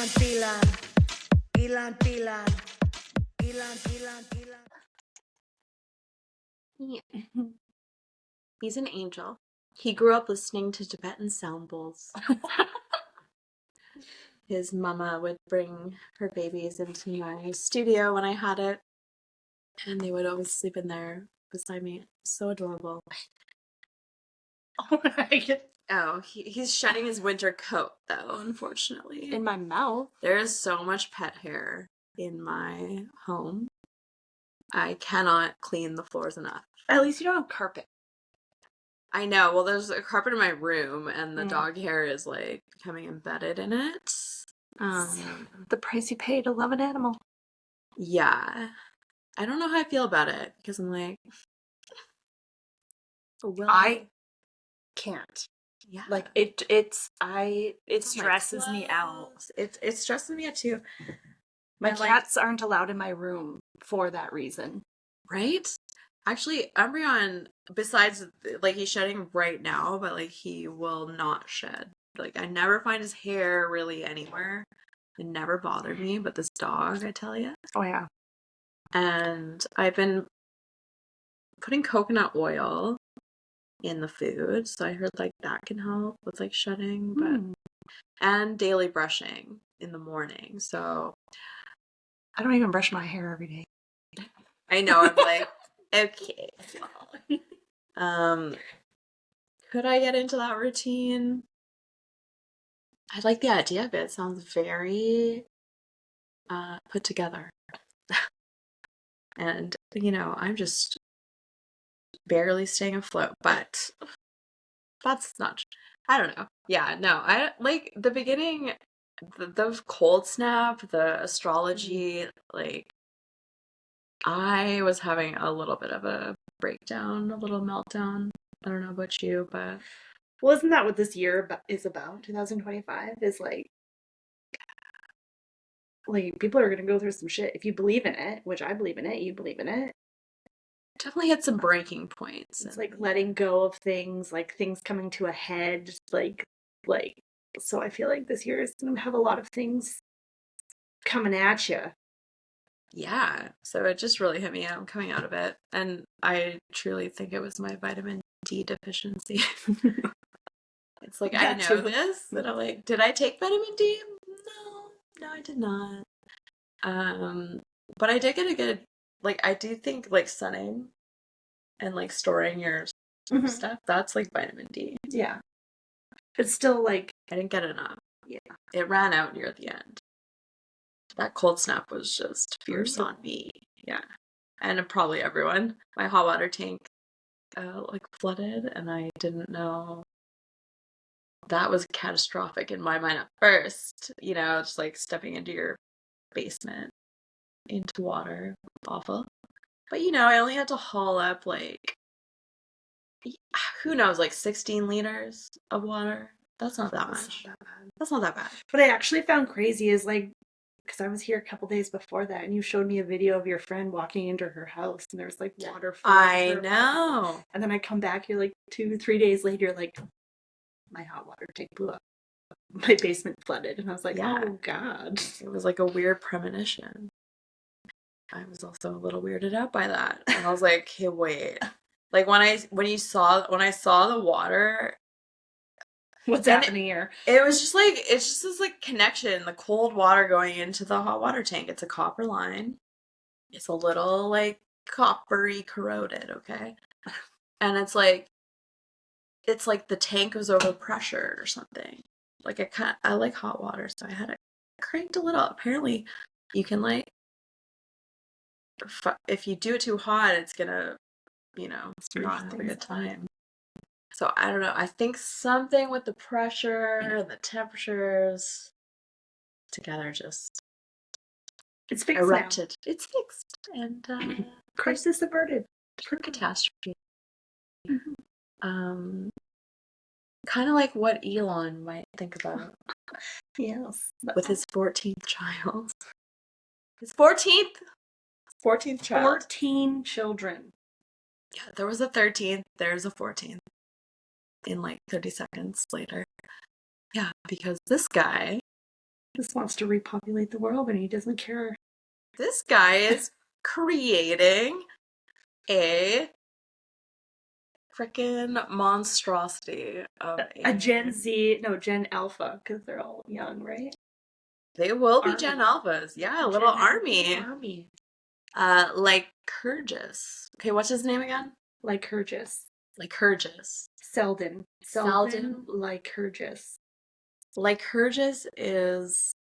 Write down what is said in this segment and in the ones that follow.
Pelon, Pelon. He's an angel. He grew up listening to Tibetan sound bowls. His mama would bring her babies into my studio when I had it, and they would always sleep in there beside me. So adorable. Oh, he's shedding his winter coat, though, unfortunately. In my mouth. There is so much pet hair in my home. I cannot clean the floors enough. At least you don't have carpet. I know. Well, there's a carpet in my room, and the dog hair is, like, becoming embedded in it. The price you pay to love an animal. Yeah. I don't know how I feel about it, because I'm like... I can't. Yeah. Like, it stresses me out. It stresses me out, too. My cats aren't allowed in my room for that reason. Right? Actually, Umbreon, besides, like, he's shedding right now, but, like, he will not shed. Like, I never find his hair really anywhere. It never bothered me, but this dog, I tell you. Oh, yeah. And I've been putting coconut oil in the food, so I heard, like, that can help with, like, shedding, but... And daily brushing in the morning, so... I don't even brush my hair every day. I know, I'm like... Okay. Could I get into that routine? I like the idea of it. It sounds very put together. And, you know, I'm just barely staying afloat, but that's not... I don't know. Yeah, no, I like the beginning, the cold snap, the astrology, like, I was having a little bit of a breakdown, a little meltdown. I don't know about you, but... Well, isn't that what this year is about? 2025 is like people are going to go through some shit. If you believe in it, which I believe in it, you believe in it. Definitely hit some breaking points. It's like letting go of things, like things coming to a head, like, so I feel like this year is going to have a lot of things coming at you. Yeah, so it just really hit me out. I'm coming out of it, and I truly think it was my vitamin D deficiency. It's like, I know this, and I'm like, did I take vitamin D? No, I did not. But I did get a good, like, I do think, like, sunning and, like, storing your stuff, that's, like, vitamin D. Yeah. It's still, like... I didn't get enough. Yeah. It ran out near the end. That cold snap was just fierce on me. Yeah. And probably everyone. My hot water tank, like, flooded, and I didn't know. That was catastrophic in my mind at first. You know, just, like, stepping into your basement into water. Awful. But, you know, I only had to haul up, like, who knows, like 16 liters of water. That's not that much. That's not that bad. What I actually found crazy is, like, because I was here a couple days before that, and you showed me a video of your friend walking into her house, and there's, like, water flowing. I know. And then I come back here, like, 2-3 days later, like, my hot water tank blew up. My basement flooded, and I was like, oh, God. It was like a weird premonition. I was also a little weirded out by that. And I was like, hey, wait. Like, when I saw the water... What's happening here? It was just like, it's just this, like, connection, the cold water going into the hot water tank. It's a copper line. It's a little, like, coppery corroded, okay? And it's like the tank was overpressured or something. Like, I like hot water, so I had it cranked a little. Apparently, you can, like, if you do it too hot, it's gonna, you know, not have a good time. So I don't know. I think something with the pressure and the temperatures together just it's fixed erupted. now. It's fixed, and crisis averted. For catastrophe. Kind of like what Elon might think about. Yes. With his 14th child. His 14th child. 14 children. Yeah, there was a 13th, there's a 14th. In like 30 seconds later. Yeah, because this guy Just wants to repopulate the world and he doesn't care. This guy is creating a freaking monstrosity of A Gen Z, no, Gen Alpha, because they're all young, right? They will be Army. Gen Alphas. Yeah, a Gen little Alpha army. Army. Lycurgus. Okay, what's his name again? Lycurgus. Lycurgus. Selden. Selden. Lycurgus. Lycurgus is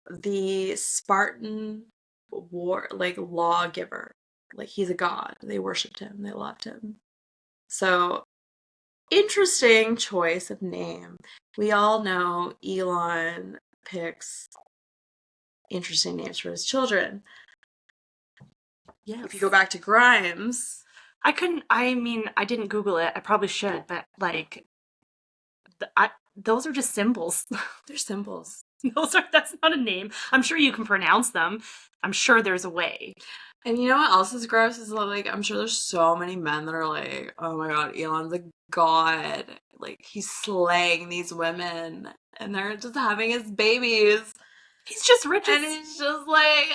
the Spartan war, like, lawgiver. Like, he's a god. They worshipped him. They loved him. So, interesting choice of name. We all know Elon picks interesting names for his children. Yes. If you go back to Grimes, I didn't Google it. I probably should, but like, those are just symbols. they're symbols. That's not a name. I'm sure you can pronounce them. I'm sure there's a way. And you know what else is gross is, like, I'm sure there's so many men that are like, oh my god, Elon's a god. Like, he's slaying these women and they're just having his babies. He's just rich And he's just like,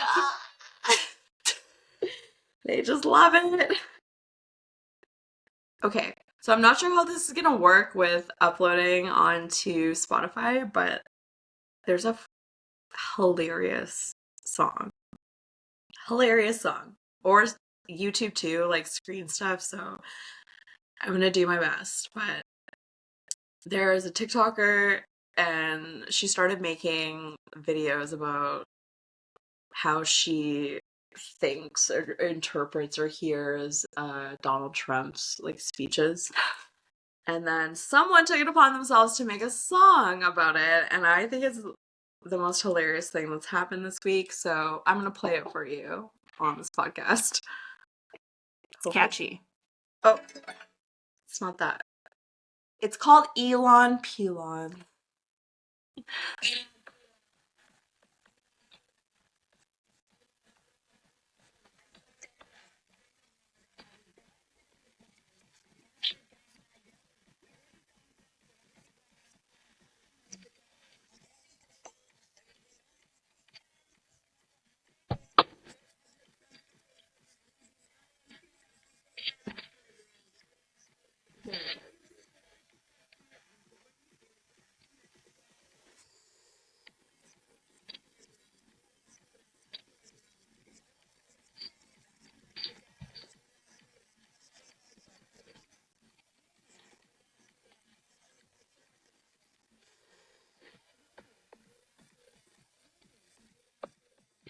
they just love it. Okay, so I'm not sure how this is gonna work with uploading onto Spotify, but there's a hilarious song. Hilarious song. Or YouTube too, like screen stuff, so I'm gonna do my best. But there is a TikToker and she started making videos about how she thinks or interprets or hears Donald Trump's like speeches. And then someone took it upon themselves to make a song about it, and I think it's the most hilarious thing that's happened this week, so I'm gonna play it for you on this podcast. It's catchy. Oh, it's not that. It's called Elon Pelon.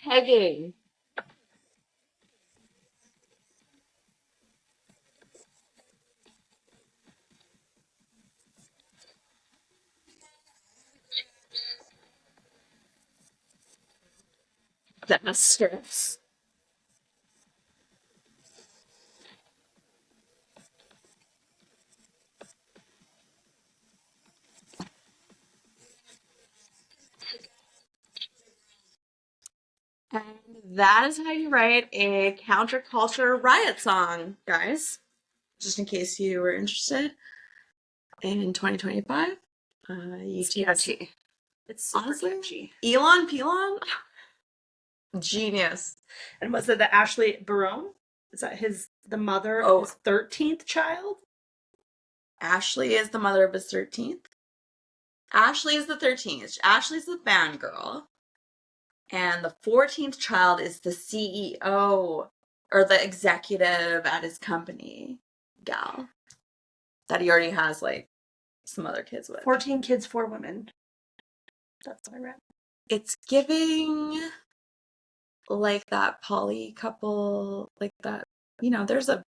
Pegging. That strips. And that is how you write a counterculture riot song, guys. Just in case you were interested. In 2025, you It's can catchy. It's super honestly catchy. Elon Pelon, genius. And was it the Ashley Barone? Is that the mother Oh. of his 13th child? Ashley is the mother of his 13th. Ashley is the 13th. Ashley's the fangirl. And the 14th child is the CEO or the executive at his company gal that he already has like some other kids with. 14 kids, 4 women. That's what I read. It's giving like that poly couple, like that, there's a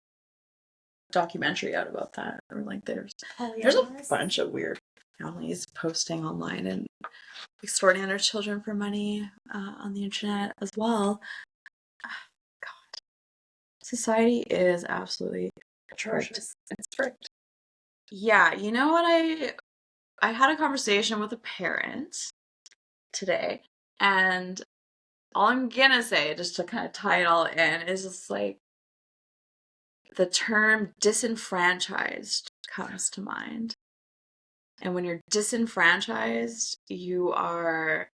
documentary out about that. Or like there's a bunch of weird families posting online and extorting their children for money on the internet as well. God, society is absolutely Atrocious. It's fricked. Yeah, you know what? I had a conversation with a parent today, and all I'm gonna say, just to kind of tie it all in, is just like the term disenfranchised comes to mind. And when you're disenfranchised, you are,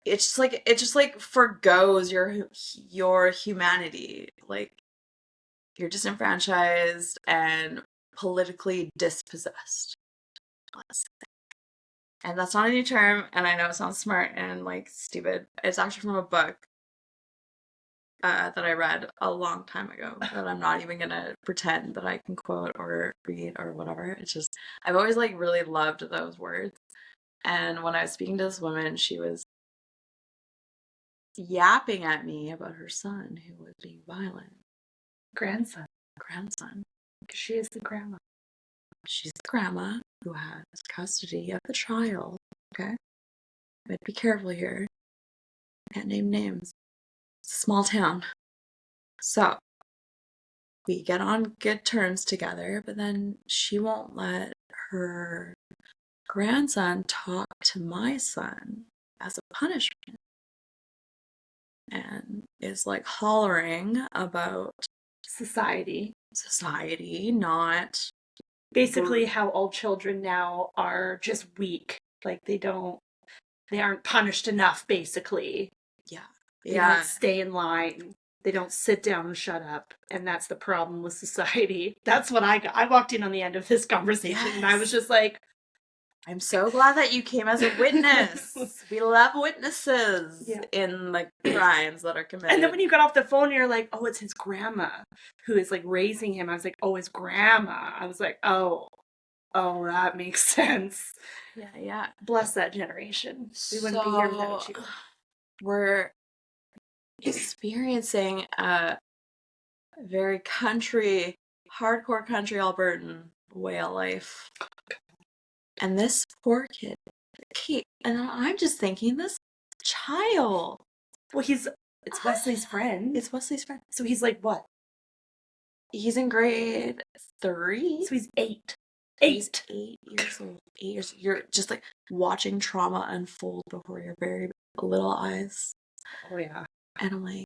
it just like forgoes your humanity. Like, you're disenfranchised and politically dispossessed. And that's not a new term, and I know it sounds smart and like stupid. It's actually from a book that I read a long time ago that I'm not even gonna pretend that I can quote or read or whatever. It's just, I've always like really loved those words. And when I was speaking to this woman, she was yapping at me about her son who was being violent. Grandson. Grandson. She is the grandma. She's the grandma who has custody of the child. Okay? But be careful here. Can't name names. It's a small town. So, we get on good terms together, but then she won't let her grandson talk to my son as a punishment. And is like hollering about Society. not Basically how all children now are just weak. Like they aren't punished enough, basically. yeah. They don't stay in line. They don't sit down and shut up. And that's the problem with society. That's what I got. I walked in on the end of this conversation and I was just like, I'm so glad that you came as a witness. We love witnesses in like crimes that are committed. And then when you got off the phone, you're like, oh, it's his grandma who is like raising him. I was like, oh, his grandma. I was like, oh, that makes sense. Yeah. Bless that generation. We wouldn't be here without you. We're experiencing a very hardcore country Albertan way of life. And this poor kid, and I'm just thinking, this child. Well, it's Wesley's friend. It's Wesley's friend. So he's like what? He's in grade 3. So he's 8. He's 8 years old. 8 years. You're just like watching trauma unfold before your very little eyes. Oh yeah. And I'm like,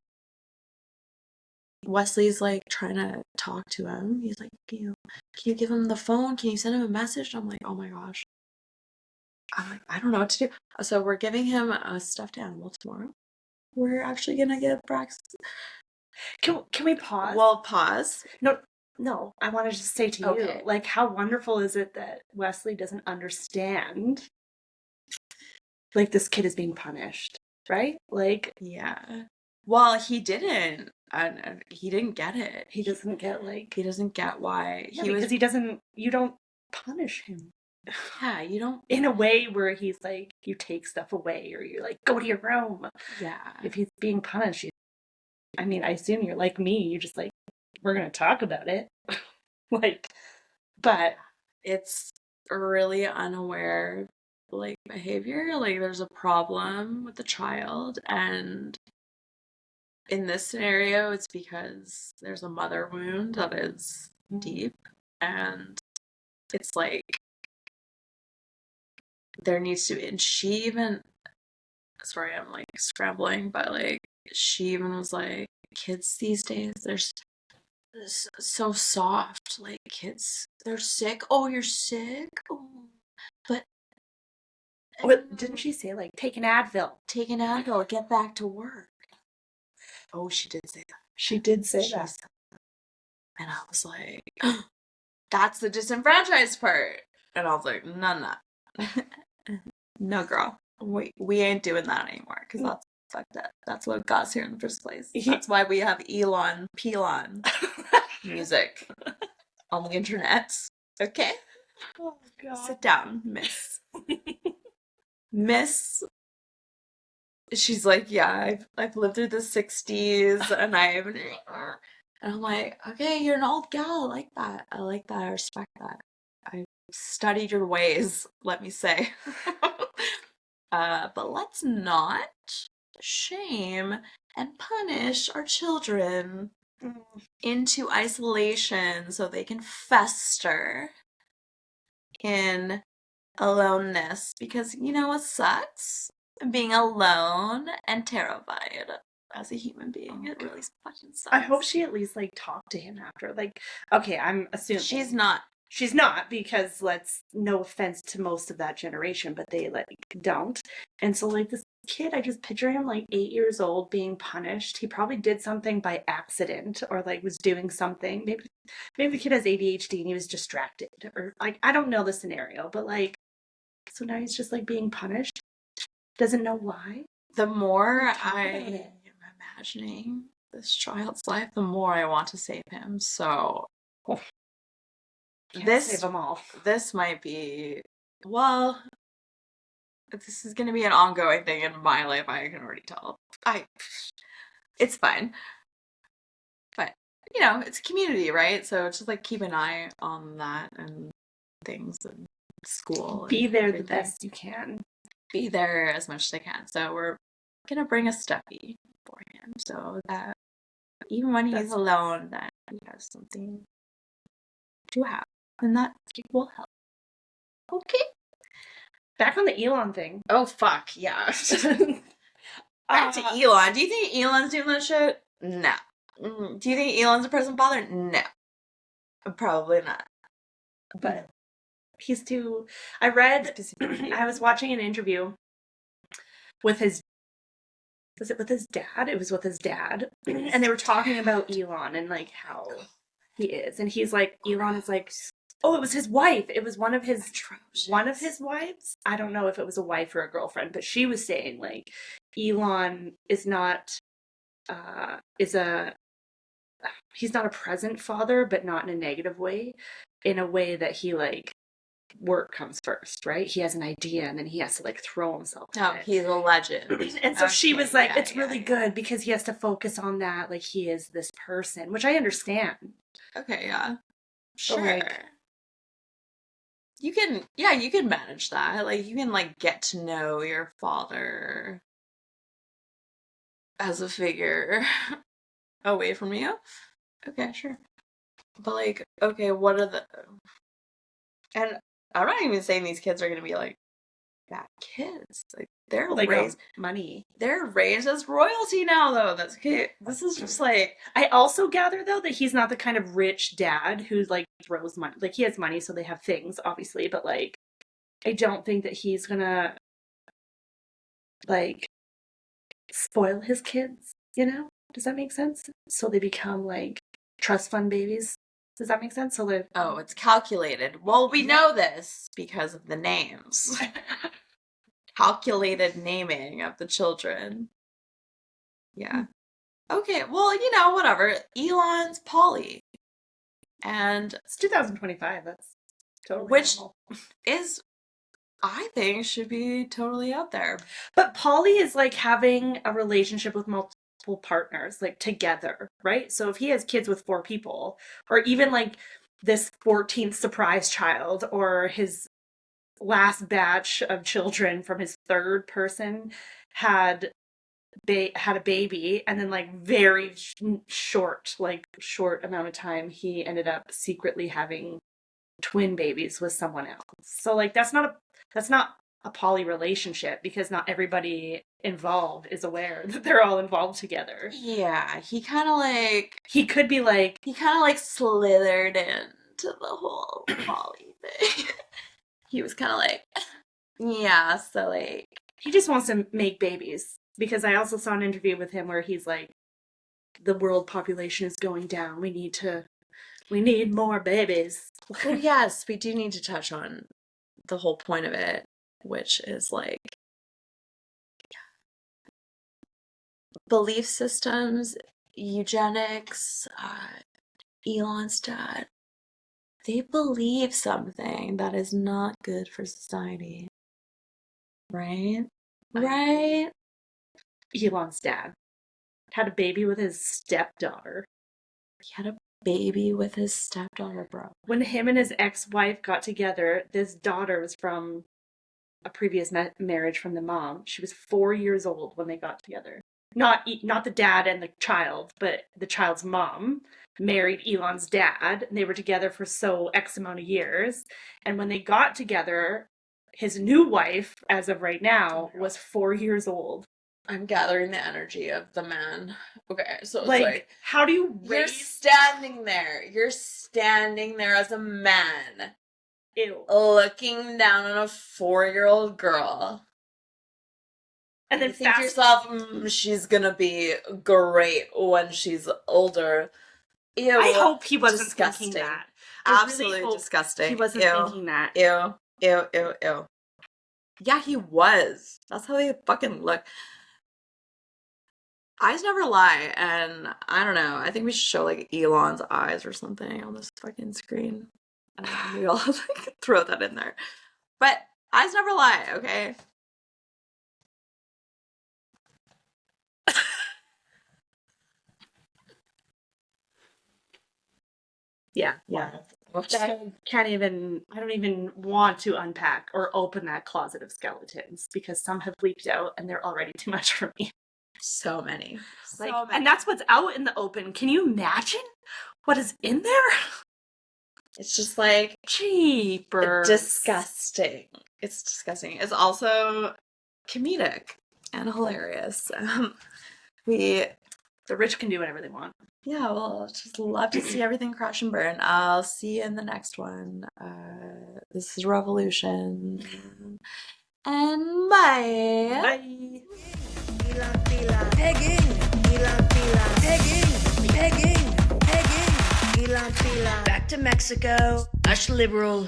Wesley's like trying to talk to him. He's like, can you give him the phone? Can you send him a message? I'm like, oh my gosh. I'm like, I don't know what to do. So we're giving him a stuffed animal tomorrow. We're actually gonna give Brax. Can we pause? Well, pause. No. I want to just say to you, like, how wonderful is it that Wesley doesn't understand? Like, this kid is being punished, right? Like, yeah. Well, he didn't. And he didn't get it. He doesn't get why. Yeah, because you don't punish him. Yeah, you don't. In a way where he's like, you take stuff away or you're like, go to your room. Yeah. If he's being punished, I assume you're like me. You're just like, we're going to talk about it. Like, but it's really unaware, like, behavior. Like, there's a problem with the child, and in this scenario, it's because there's a mother wound that is deep, and it's like there needs to be, and she even, sorry, I'm like scrambling, but like she even was like, kids these days, they're so soft. Like, kids, they're sick. Oh, you're sick? Oh. But didn't she say like, take an Advil, get back to work? Oh, she did say that. She did say that. And I was like, that's the disenfranchised part. And I was like, no. No, girl. We ain't doing that anymore, because that's fucked up. That's what got us here in the first place. That's why we have Elon, Pelon music on the internet. Okay? Oh, God. Sit down, miss. Miss. She's like, yeah, I've lived through the 60s, and and I'm like, okay, you're an old gal. I like that. I respect that. I studied your ways, let me say. But let's not shame and punish our children into isolation so they can fester in aloneness. Because you know what sucks? Being alone and terrified as a human being. It really fucking sucks. I hope she at least like talked to him after. Like, okay, I'm assuming she's not she's not, because no offense to most of that generation, but they like don't. And so like this kid, I just picture him like 8 years old being punished. He probably did something by accident, or like was doing something. Maybe the kid has ADHD and he was distracted, or like I don't know the scenario, but like so now he's just like being punished. Doesn't know why. The more Talk I about am it. imagining this child's life, the more I want to save him. So Can't save them all. this might be, well, this is going to be an ongoing thing in my life. I can already tell. It's fine. But, you know, it's a community, right? So just like keep an eye on that and things and school. Be and there everything. the best you can. Be there as much as I can. So we're going to bring a stuffy for him so that even when he's alone, that he has something to have. And that will help. Okay. Back on the Elon thing. Oh, fuck, yeah. Back to Elon. Do you think Elon's doing that shit? No. Do you think Elon's a present father? No. Probably not. But he's too... I was watching an interview with his... Was it with his dad? It was with his dad. And they were talking about Elon and like how he is. And he's like, Elon is like... Oh, it was his wife. It was one of his wives. I don't know if it was a wife or a girlfriend, but she was saying like Elon is not he's not a present father, but not in a negative way, in a way that he like work comes first, right? He has an idea and then he has to like throw himself. Oh, he's a legend. And so she was like, it's really good because he has to focus on that, like he is this person, which I understand. Okay, yeah. Sure. Like, you can manage that. Like, you can, like, get to know your father as a figure away from you. Okay, sure. But, like, okay, what are the... And I'm not even saying these kids are going to be, like, bad kids. Like, they're raised... money. They're raised as royalty now, though. That's okay. This is just, like... I also gather, though, that he's not the kind of rich dad who, like, throws money. Like, he has money, so they have things, obviously, but, like, I don't think that he's gonna, like, spoil his kids, you know? Does that make sense? So they become, like, trust fund babies. Does that make sense? So they're... Oh, it's calculated. Well, we know this because of the names. Calculated naming of the children. Yeah. Okay, well, you know, whatever. Elon's Polly. And it's 2025. That's totally which normal. is... I think should be totally out there. But Polly is like having a relationship with multiple partners, like together, right? So if he has kids with 4 people, or even like this 14th surprise child, or his last batch of children from his third person had a baby, and then like very short amount of time, he ended up secretly having twin babies with someone else. So like that's not a poly relationship, because not everybody involved is aware that they're all involved together. Yeah, he kind of like... He could be like... He kind of like slithered into the whole poly thing. He was kind of like... Yeah, so like... He just wants to make babies. Because I also saw an interview with him where he's like, the world population is going down. We need more babies. Well, yes, we do need to touch on the whole point of it, which is like belief systems, eugenics, Elon's dad. They believe something that is not good for society. Right? Right? Elon's dad had a baby with his stepdaughter. He had a baby with his stepdaughter, bro. When him and his ex-wife got together, this daughter was from a previous marriage from the mom. She was 4 years old when they got together. Not the dad and the child, but the child's mom married Elon's dad, and they were together for X amount of years. And when they got together, his new wife, as of right now, was 4 years old. I'm gathering the energy of the man. Okay, so it's Like, how do you you're raise... standing there. You're standing there as a man, Ew. looking down on a 4-year-old girl. And then you think to yourself, she's gonna be great when she's older. Ew. I hope he wasn't disgusting. thinking that. Absolutely disgusting. He wasn't thinking that. Ew. Ew. Ew. Ew. Yeah, he was. That's how he fucking looked. Eyes never lie, and I don't know. I think we should show like Elon's eyes or something on this fucking screen. And we all like throw that in there. But eyes never lie, okay? Yeah. I don't even want to unpack or open that closet of skeletons because some have leaked out and they're already too much for me. So many. Like, So many. and that's what's out in the open. Can you imagine what is in there? It's just like Jeepers. disgusting. It's disgusting. It's also comedic and hilarious. The rich can do whatever they want. Yeah, well, just love to see everything crash and burn. I'll see you in the next one. This is Revolution. And bye. Bye. Elon, Pelon, pegging. Elon, Pelon, pegging. Elon, Pelon. Back to Mexico. Hush liberal.